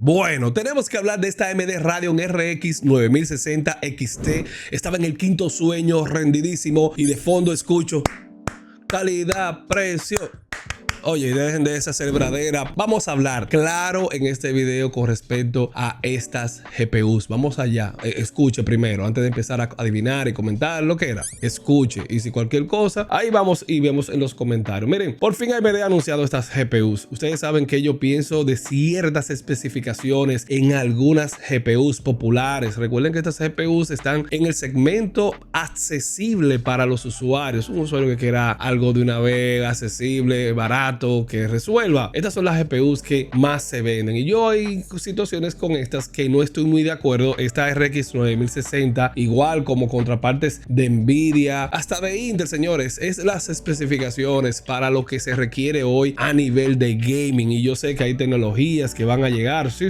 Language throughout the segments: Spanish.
Bueno, tenemos que hablar de esta AMD Radeon RX 9060 XT. Estaba en el quinto sueño, rendidísimo, y de fondo escucho calidad, precio. Oye, dejen de esa celebradera. Vamos a hablar claro en este video con respecto a estas GPUs. Vamos allá. Escuche primero, antes de empezar a adivinar y comentar lo que era. Escuche. Y si cualquier cosa, ahí vamos y vemos en los comentarios. Miren, por fin AMD ha anunciado estas GPUs. Ustedes saben que yo pienso de ciertas especificaciones en algunas GPUs populares. Recuerden que estas GPUs están en el segmento accesible para los usuarios. Un usuario que quiera algo de una vez accesible, barato, que resuelva. Estas son las GPUs que más se venden y yo hay situaciones con estas que no estoy muy de acuerdo. Esta RX 9060, igual como contrapartes de Nvidia, hasta de Intel, señores, es las especificaciones para lo que se requiere hoy a nivel de gaming. Y yo sé que hay tecnologías que van a llegar, sí,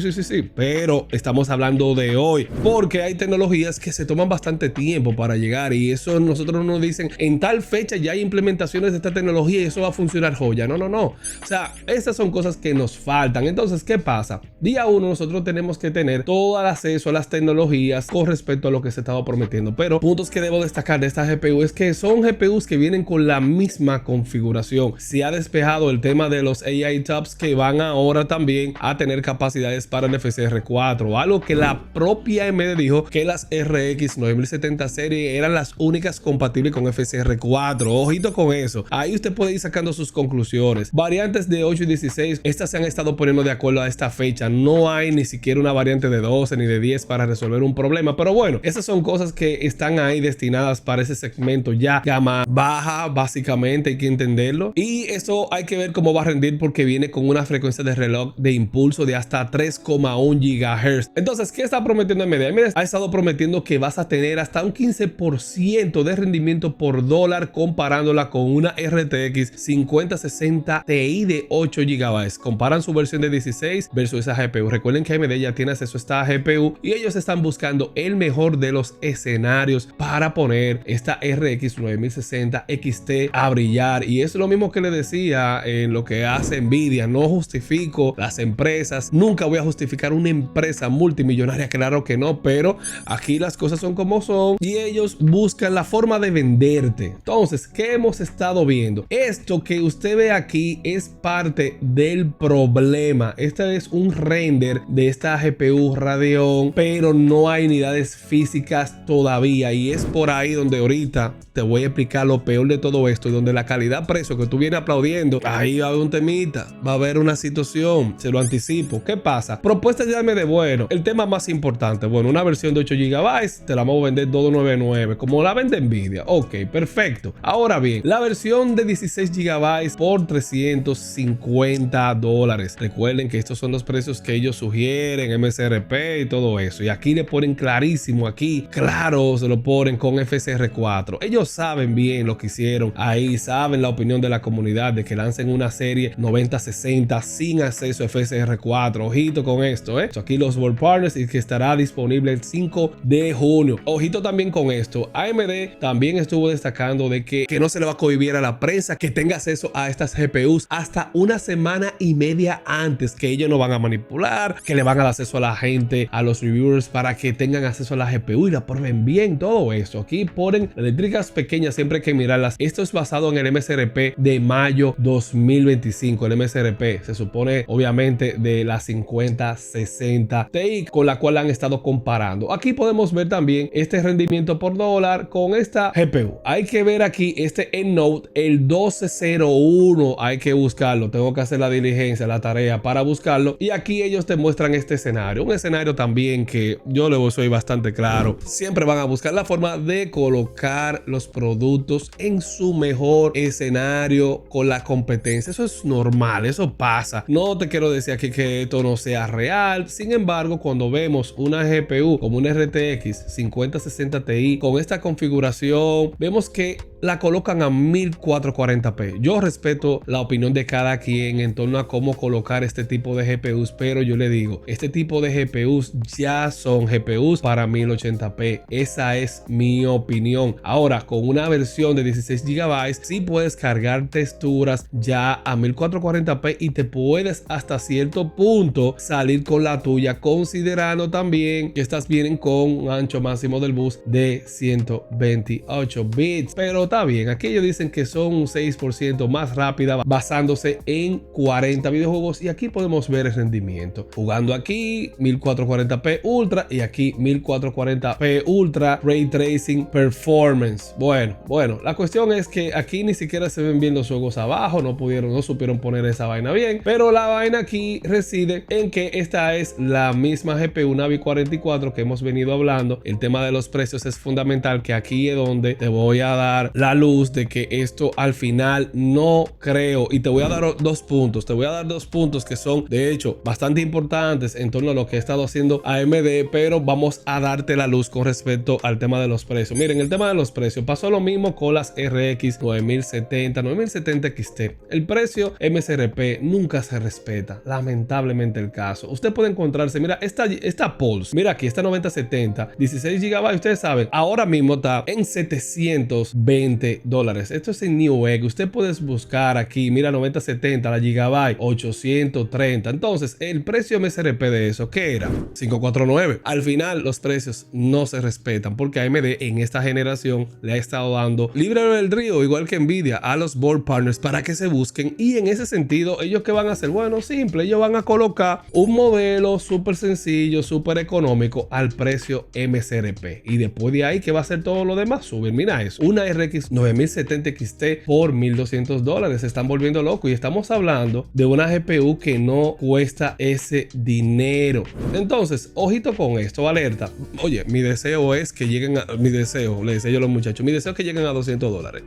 pero estamos hablando de hoy porque hay tecnologías que se toman bastante tiempo para llegar, y eso nosotros nos dicen en tal fecha ya hay implementaciones de esta tecnología y eso va a funcionar joya. No. O sea, estas son cosas que nos faltan. Entonces, ¿qué pasa? Día uno nosotros tenemos que tener todo el acceso a las tecnologías con respecto a lo que se estaba prometiendo. Pero puntos que debo destacar de esta GPU es que son GPUs que vienen con la misma configuración. Se ha despejado el tema de los AI TOPS que van ahora también a tener capacidades para el FSR4. Algo que la propia AMD dijo que las RX 9070 serie eran las únicas compatibles con FSR4. Ojito con eso. Ahí usted puede ir sacando sus conclusiones. Variantes de 8 y 16, estas se han estado poniendo de acuerdo a esta fecha. No hay ni siquiera una variante de 12 ni de 10 para resolver un problema. Pero bueno, esas son cosas que están ahí destinadas para ese segmento ya gama baja, básicamente, hay que entenderlo. Y eso hay que ver cómo va a rendir porque viene con una frecuencia de reloj de impulso de hasta 3,1 GHz. Entonces, ¿qué está prometiendo AMD? AMD ha estado prometiendo que vas a tener hasta un 15% de rendimiento por dólar comparándola con una RTX 5060 Ti de 8 GB. Comparan su versión de 16 versus esa GPU. Recuerden que AMD ya tiene acceso a esta GPU y ellos están buscando el mejor de los escenarios para poner esta RX 9060 XT a brillar. Y es lo mismo que le decía en lo que hace Nvidia. No justifico las empresas, nunca voy a justificar una empresa multimillonaria, claro que no, pero aquí las cosas son como son y ellos buscan la forma de venderte. Entonces, ¿qué hemos estado viendo? Esto que usted ve aquí es parte del problema. Este es un render de esta GPU Radeon, pero no hay unidades físicas todavía, y es por ahí donde ahorita te voy a explicar lo peor de todo esto, y donde la calidad-precio que tú vienes aplaudiendo, ahí va a haber un temita, va a haber una situación, se lo anticipo. ¿Qué pasa? Propuestas de AMD. Bueno, el tema más importante, bueno, una versión de 8 GB te la vamos a vender 299 como la vende Nvidia. Ok, perfecto. Ahora bien, la versión de 16 GB por $350. Recuerden que estos son los precios que ellos sugieren, MSRP y todo eso. Y aquí le ponen clarísimo, aquí claro se lo ponen con FSR4. Ellos saben bien lo que hicieron ahí, saben la opinión de la comunidad de que lancen una serie 9060 sin acceso a FSR4. Ojito con esto, Aquí los World Partners, y que estará disponible el 5 de junio. Ojito también con esto. AMD también estuvo destacando de que no se le va a cohibir a la prensa que tenga acceso a estas GPUs hasta una semana y media antes, que ellos no van a manipular, que le van a dar acceso a la gente, a los reviewers, para que tengan acceso a la GPU y la prueben bien, todo eso. Aquí ponen eléctricas pequeñas, siempre hay que mirarlas. Esto es basado en el MSRP de mayo 2025. El MSRP se supone obviamente de la 5060 Ti, con la cual han estado comparando. Aquí podemos ver también este rendimiento por dólar con esta GPU. Hay que ver aquí este EndNote, el 1201, hay que buscarlo, tengo que hacer la diligencia, la tarea para buscarlo, y aquí ellos te muestran este escenario, un escenario también que yo le soy bastante claro, siempre van a buscar la forma de colocar los productos en su mejor escenario con la competencia. Eso es normal, eso pasa, no te quiero decir aquí que esto no sea real. Sin embargo, cuando vemos una GPU como una RTX 5060 Ti con esta configuración, vemos que la colocan a 1440p. Yo respeto la opinión de cada quien en torno a cómo colocar este tipo de GPUs, pero yo le digo, este tipo de GPUs ya son GPUs para 1080p. Esa es mi opinión. Ahora, con una versión de 16 GB, sí puedes cargar texturas ya a 1440p y te puedes hasta cierto punto salir con la tuya, considerando también que estas vienen con un ancho máximo del bus de 128 bits. Pero está bien, aquí ellos dicen que son un 6% más rápida basándose en 40 videojuegos y aquí podemos ver el rendimiento. Jugando aquí 1440p Ultra y aquí 1440p Ultra Ray Tracing Performance. Bueno, la cuestión es que aquí ni siquiera se ven bien los juegos abajo, no supieron poner esa vaina bien, pero la vaina aquí reside en que esta es la misma GPU Navi 44 que hemos venido hablando. El tema de los precios es fundamental, que aquí es donde te voy a dar la luz de que esto al final no creo, y te voy a dar dos puntos que son de hecho bastante importantes en torno a lo que ha estado haciendo AMD, pero vamos a darte la luz con respecto al tema de los precios. Miren, el tema de los precios pasó lo mismo con las RX 9070 XT. El precio MSRP nunca se respeta, lamentablemente el caso. Usted puede encontrarse, mira, esta Pulse, mira aquí, esta 9070 16 GB, ustedes saben, ahora mismo está en $720. Esto es en Newegg. Usted puede buscar aquí, mira, 9070 la Gigabyte 830. Entonces el precio MSRP de eso, ¿qué era? 549. Al final los precios no se respetan porque AMD en esta generación le ha estado dando libre albedrío, igual que Nvidia, a los board partners para que se busquen, y en ese sentido ellos ¿qué van a hacer? Bueno, simple, ellos van a colocar un modelo súper sencillo, súper económico al precio MSRP, y después de ahí ¿qué va a hacer todo lo demás? Subir. Mira eso, una RX 9070 XT por $1200. Se están volviendo locos y estamos hablando de una GPU que no cuesta ese dinero. Entonces, ojito con esto, alerta. Oye, mi deseo es que lleguen a, mi deseo, les decía yo a los muchachos, mi deseo es que lleguen a $200.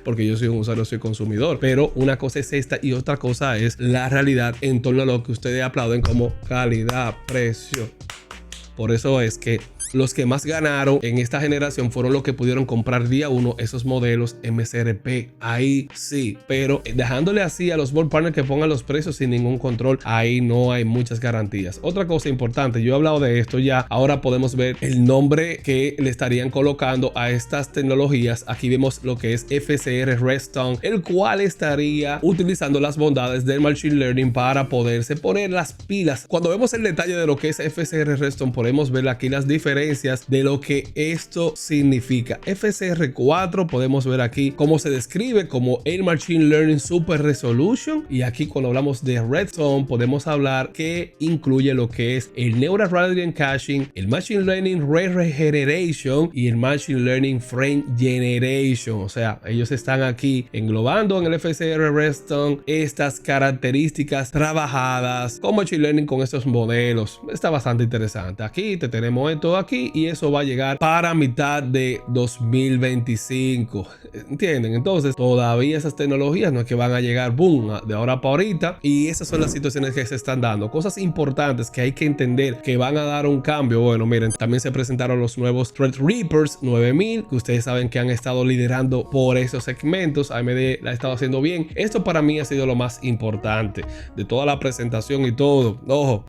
Porque yo soy un usuario, soy consumidor, pero una cosa es esta y otra cosa es la realidad en torno a lo que ustedes aplauden como calidad, precio. Por eso es que los que más ganaron en esta generación fueron los que pudieron comprar día 1 esos modelos MSRP. Ahí sí, pero dejándole así a los board partners que pongan los precios sin ningún control, ahí no hay muchas garantías. Otra cosa importante, yo he hablado de esto ya, ahora podemos ver el nombre que le estarían colocando a estas tecnologías. Aquí vemos lo que es FSR Redstone, el cual estaría utilizando las bondades del Machine Learning para poderse poner las pilas. Cuando vemos el detalle de lo que es FSR Redstone, podemos ver aquí las diferencias de lo que esto significa. FSR4 podemos ver aquí cómo se describe como el Machine Learning Super Resolution, y aquí cuando hablamos de Redstone podemos hablar que incluye lo que es el Neural Radiant Caching, el Machine Learning Ray Regeneration y el Machine Learning Frame Generation. O sea, ellos están aquí englobando en el FSR Redstone estas características trabajadas con Machine Learning con estos modelos. Está bastante interesante. Aquí te tenemos esto aquí, y eso va a llegar para mitad de 2025. ¿Entienden? Entonces todavía esas tecnologías no es que van a llegar boom de ahora para ahorita, y esas son las situaciones que se están dando. Cosas importantes que hay que entender que van a dar un cambio. Bueno, miren, también se presentaron los nuevos Threadrippers 9000, que ustedes saben que han estado liderando por esos segmentos. AMD la ha estado haciendo bien. Esto para mí ha sido lo más importante de toda la presentación y todo. Ojo,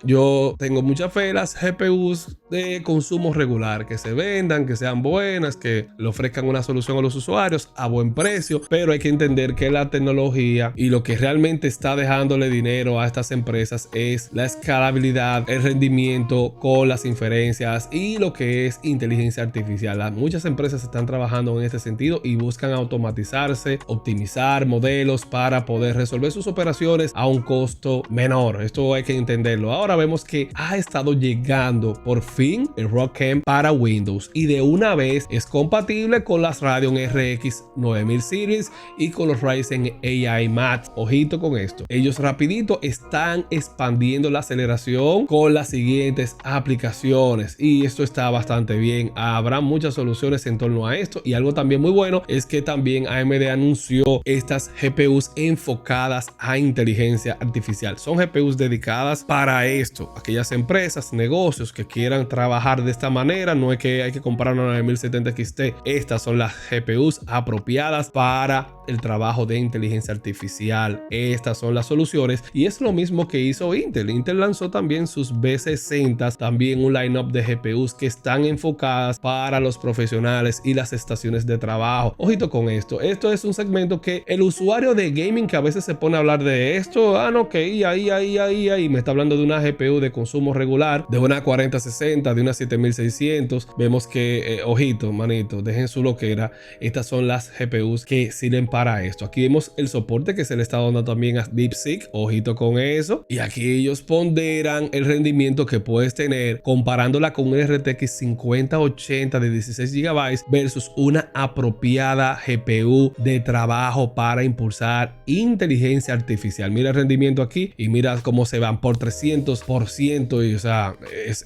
yo tengo mucha fe en las GPUs de consumo regular, que se vendan, que sean buenas, que le ofrezcan una solución a los usuarios a buen precio, pero hay que entender que la tecnología y lo que realmente está dejándole dinero a estas empresas es la escalabilidad, el rendimiento con las inferencias y lo que es inteligencia artificial. Muchas empresas están trabajando en este sentido y buscan automatizarse, optimizar modelos para poder resolver sus operaciones a un costo menor. Esto hay que entenderlo. Ahora vemos que ha estado llegando por fin el ROCm para Windows, y de una vez es compatible con las Radeon RX 9000 Series y con los Ryzen AI Max. Ojito con esto, ellos rapidito están expandiendo la aceleración con las siguientes aplicaciones, y esto está bastante bien. Habrá muchas soluciones en torno a esto, y algo también muy bueno es que también AMD anunció estas GPUs enfocadas a inteligencia artificial. Son GPUs dedicadas para esto, aquellas empresas, negocios que quieran trabajar de esta manera, no es que hay que comprar una 9070 XT. Estas son las GPUs apropiadas para el trabajo de inteligencia artificial. Estas son las soluciones y es lo mismo que hizo Intel. Intel lanzó también sus B60, también un lineup de GPUs que están enfocadas para los profesionales y las estaciones de trabajo. Ojito con esto. Esto es un segmento que el usuario de gaming que a veces se pone a hablar de esto, no, que ahí me está hablando de una GPU de consumo regular, de una 4060, de una 7600. Vemos que, ojito, manito, dejen su loquera. Estas son las GPUs que sirven para esto. Aquí vemos el soporte que se le está dando también a DeepSeek. Ojito con eso. Y aquí ellos ponderan el rendimiento que puedes tener comparándola con un RTX 5080 de 16 GB versus una apropiada GPU de trabajo para impulsar inteligencia artificial. Mira el rendimiento aquí y mira cómo se van por 300%. Y o sea,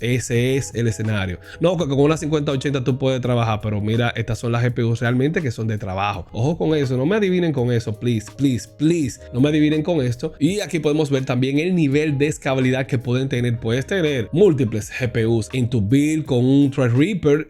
ese es el escenario. No, que con una 5080 tú puedes trabajar, pero mira, estas son las GPUs realmente que son de trabajo. Ojo con eso, no me adivinen con eso, please, no me adivinen con esto. Y aquí podemos ver también el nivel de escalabilidad que pueden tener. Puedes tener múltiples GPUs en tu build con un Threadripper,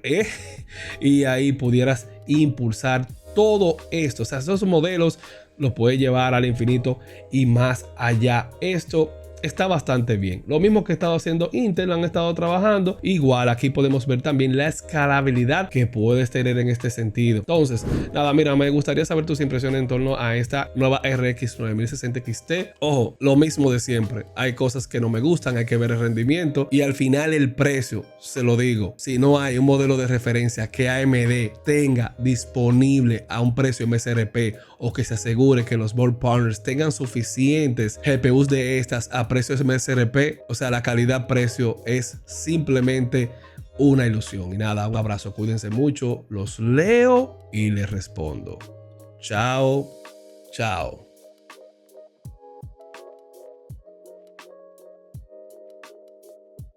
y ahí pudieras impulsar todo esto. O sea, esos modelos los puedes llevar al infinito y más allá. Esto está bastante bien. Lo mismo que ha estado haciendo Intel, han estado trabajando. Igual aquí podemos ver también la escalabilidad que puedes tener en este sentido. Entonces, nada, mira, me gustaría saber tus impresiones en torno a esta nueva RX 9060 XT. Ojo, lo mismo de siempre. Hay cosas que no me gustan, hay que ver el rendimiento y al final el precio, se lo digo. Si no hay un modelo de referencia que AMD tenga disponible a un precio MSRP o que se asegure que los board partners tengan suficientes GPUs de estas a precios MSRP, o sea, la calidad-precio es simplemente una ilusión. Y nada, un abrazo, cuídense mucho, los leo y les respondo. Chao, chao.